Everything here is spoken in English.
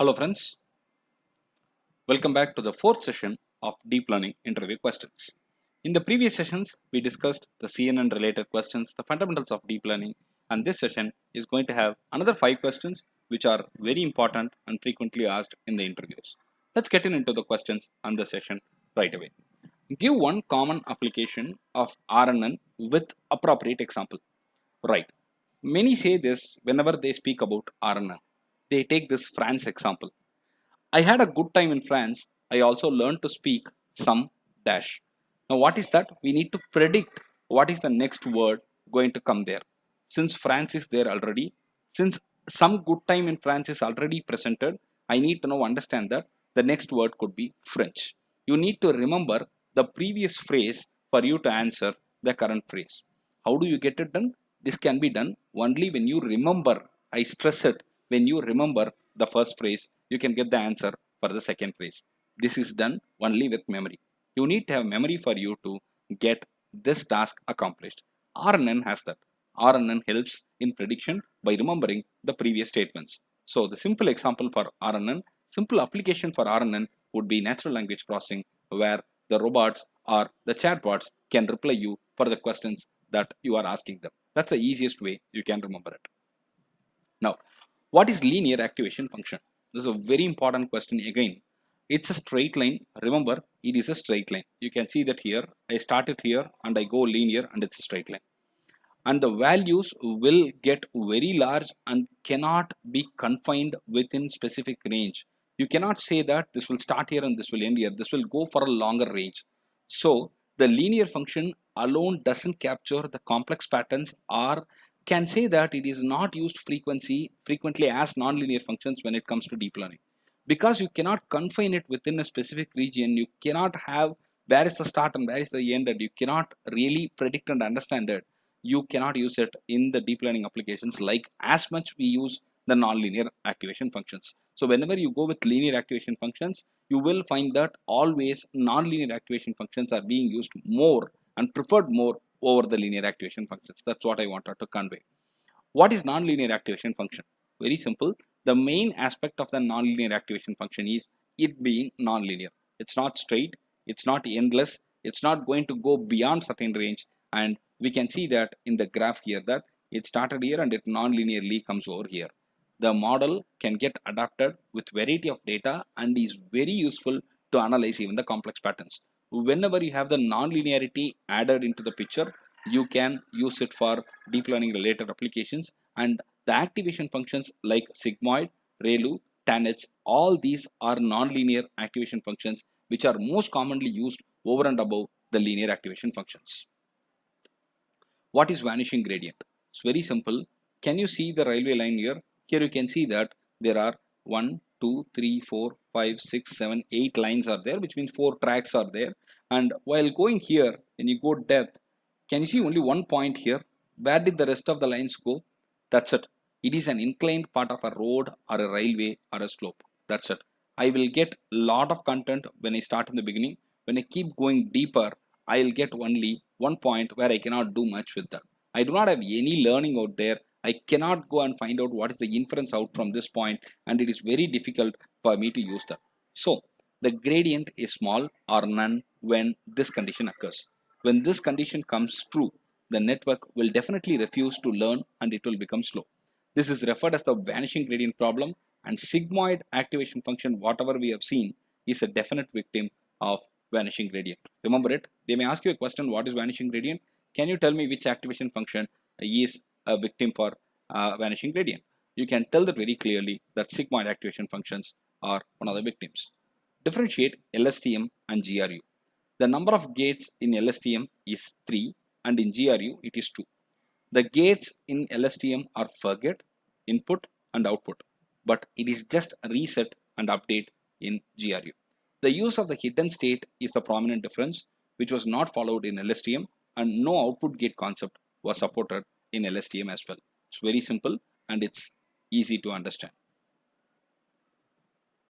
Hello friends, welcome back to the fourth session of Deep Learning Interview Questions. In the previous sessions, we discussed the CNN related questions, the fundamentals of deep learning, and this session is going to have another 5 questions which are very important and frequently asked in the interviews. Let's get into the questions and the session right away. Give one common application of RNN with appropriate example. Right. Many say this whenever they speak about RNN. They take this France example. I had a good time in France. I also learned to speak some dash. Now, what is that? We need to predict what is the next word going to come there. Since France is there already, since some good time in France is already presented, I need to now understand that the next word could be French. You need to remember the previous phrase for you to answer the current phrase. How do you get it done? This can be done only when you remember. I stress it, when you remember the first phrase, you can get the answer for the second phrase. This is done only with memory. You need to have memory for you to get this task accomplished. RNN has that. RNN helps in prediction by remembering the previous statements. So the simple example for RNN, simple application for RNN would be natural language processing, where the robots or the chatbots can reply you for the questions that you are asking them. That's the easiest way you can remember it. Now, what is linear activation function? This is a very important question again. It's a straight line. Remember, it is a straight line. You can see that here. I start it here and I go linear and it's a straight line. And the values will get very large and cannot be confined within specific range. You cannot say that this will start here and this will end here. This will go for a longer range. So the linear function alone doesn't capture the complex patterns, or can say that it is not used frequently as nonlinear functions when it comes to deep learning, because you cannot confine it within a specific region. You cannot have where is the start and where is the end, and you cannot really predict and understand it. You cannot use it in the deep learning applications like as much we use the nonlinear activation functions. So whenever you go with linear activation functions, you will find that always nonlinear activation functions are being used more and preferred more over the linear activation functions. That's what I wanted to convey. What is nonlinear activation function? Very simple. The main aspect of the nonlinear activation function is it being nonlinear. It's not straight, it's not endless, it's not going to go beyond certain range, and we can see that in the graph here that it started here and it non-linearly comes over here. The model can get adapted with variety of data and is very useful to analyze even the complex patterns. Whenever you have the non-linearity added into the picture, you can use it for deep learning related applications, and the activation functions like sigmoid, ReLU, tanh, all these are non-linear activation functions which are most commonly used over and above the linear activation functions. What is vanishing gradient? It's very simple. Can you see the railway line here? Here you can see that there are 1, 2, 3, 4, 5, 6, 7, 8 lines are there, which means 4 tracks are there. And while going here, when you go depth, can you see only one point here? Where did the rest of the lines go? That's it. It is an inclined part of a road or a railway or a slope. That's it. I will get a lot of content when I start in the beginning. When I keep going deeper, I'll get only one point where I cannot do much with that. I do not have any learning out there. I cannot go and find out what is the inference out from this point, and it is very difficult for me to use that. So the gradient is small or none when this condition occurs. When this condition comes true, the network will definitely refuse to learn and it will become slow. This is referred as the vanishing gradient problem, and sigmoid activation function, whatever we have seen, is a definite victim of vanishing gradient. Remember it. They may ask you a question, what is vanishing gradient? Can you tell me which activation function is a victim for vanishing gradient? You can tell that very clearly that sigmoid activation functions are one of the victims. Differentiate LSTM and GRU. The number of gates in LSTM is 3 and in GRU it is 2. The gates in LSTM are forget, input and output, but it is just reset and update in GRU. The use of the hidden state is the prominent difference, which was not followed in LSTM, and no output gate concept was supported in LSTM as well. It's very simple and it's easy to understand.